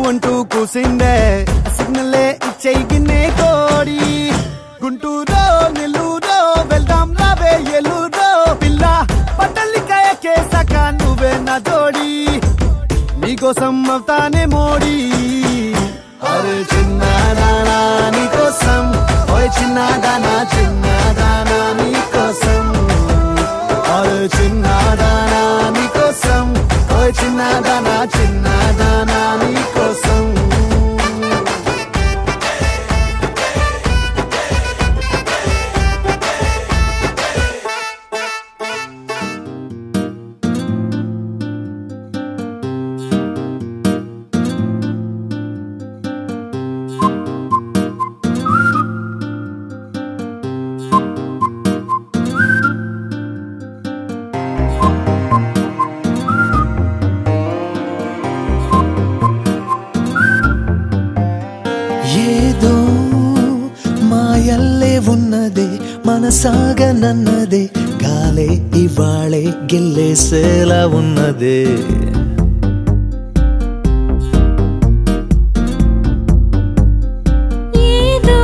అంటూ కూసిందే సిగ్నలే ఇచ్చేగినే కోడి గుంటూరో నెల్లూరో వెళ్దాం రావే ఎల్లూరో పిల్ల పట్టలికాయ కేసాక నువ్వే నా జోడి నీకోసం అవుతానే మోడీ అరే చిన్నదానా నీకోసం ఓయ్ చిన్నదానా చిన్నదానా నీకోసం అరే చిన్నదానా నీకోసం ఓయ్ చిన్నదానా చిన్నదానా నీకోసం ఏదో మాయల్లే ఉన్నదే మనసాగనన్నదే గాలే ఇవాళే గిల్లేసేలా ఉన్నదే ఏదో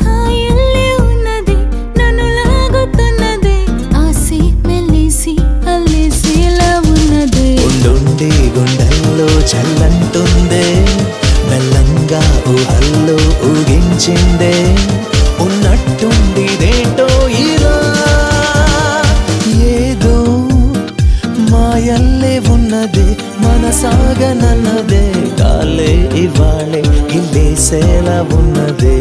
హాయల్లే ఉన్నదే నన్ను లాగుతున్నదే ఆసి మెల్లిసి అల్లేసేలా ఉన్నదే ఉండుండి గుండెల్లో చల్లంటుందే మెల్లంగా ఊహల్లో ఊగించిందే ఉన్నట్టుండి దేంటో ఇలా ఏదో మాయల్లే ఉన్నదే మనసాగనన్నదే గాలే ఇవాళే గిల్లేసేలా ఉన్నదే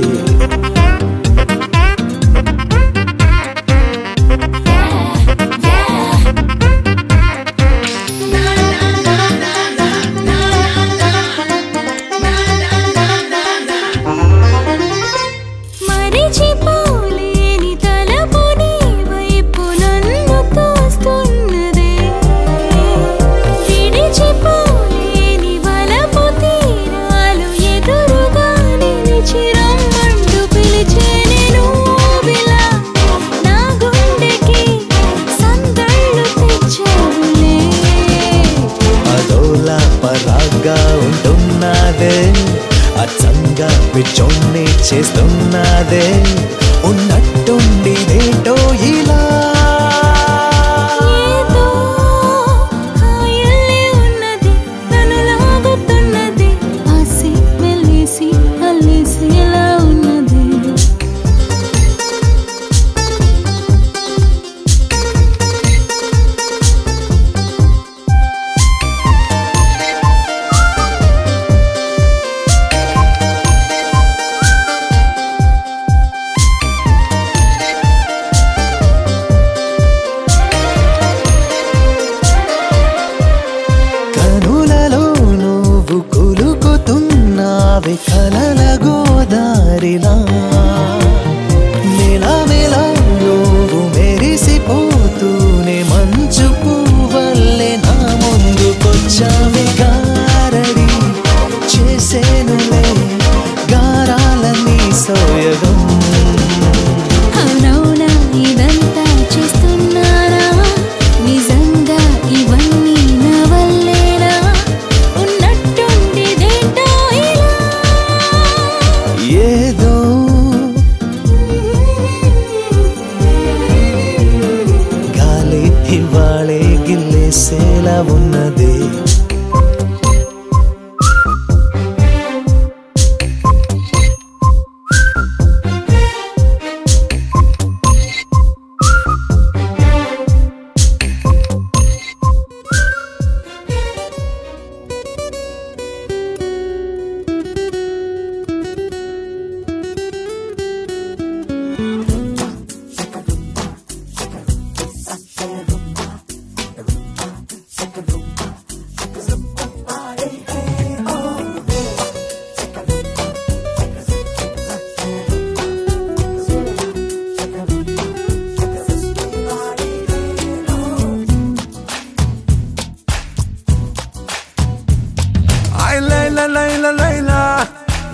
మరిచిపోలేని తలపు నీ వైపు నన్ను తోస్తున్నదే విడిచిపోలేని వలపు తీరాలు ఎదురుగా నిలిచి రమ్మంటూ పిలిచేనే నువ్విలా నా గుండెకి సందళ్ళు తెచ్చావులే అదోలా పరాగ్గా ఉంటున్నాదే అచ్చంగా పిచ్చోన్ని చేస్తున్నదే ఉన్నట్టుండి దేంటో ఇలా ఏదో హాయల్లే ఉన్నది నన్ను లాగుతున్నది ఆసి మెల్లిసి అల్లేసేలా ఉన్నది కనులలో నువ్వు కులుకుతున్నావే కలల గోదారిలా మెలమెలా నువ్వు మెరిసిపోతూనే మంచు పువ్వల్లే నా ముందుకొచ్చావే గారడి చేసేనులే గారాలన్నీ సోయగం అవునవునా ఇదంతా చేస్తున్నానా నిజంగా ఇవన్నీ నా వల్లేనా ఉన్నట్టుండి దేంటో ఇలా ఏదో గాలి ఇవాళే గిల్లేసేలా ఉన్నదే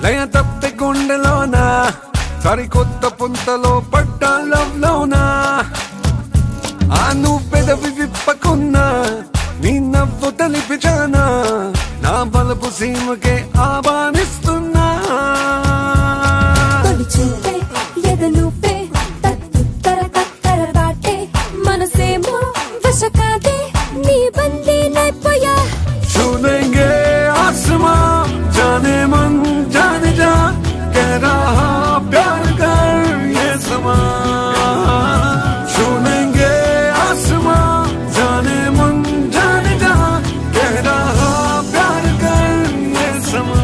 లయ తప్పి గుండెలోనా సరికొత్త పుంతలో పట్టాలంలోనా ఆ నువ్వు పెదవి విప్పకున్నా నీ నవ్వు తెలిపిచానా నా బలపు సీమకే ఆహ్వానిస్తున్నా తొలి చూపే ఎదలుపే తత్తర బాటే మనసేమో వశకాదే నీ బందీ నైపోయా छूलेंगे आसमां जाने मन जाने जा कह रहा प्यार कर ये समा छूलेंगे आसमां जाने मन जाने जा कह रहा प्यार कर ये समा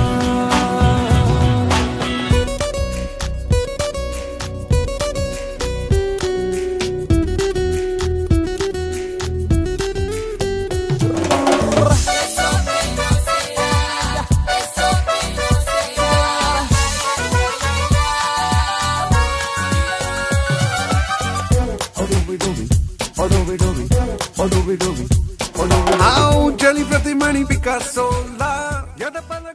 Au, Jelly Pratimani Picasso, la, ya da pala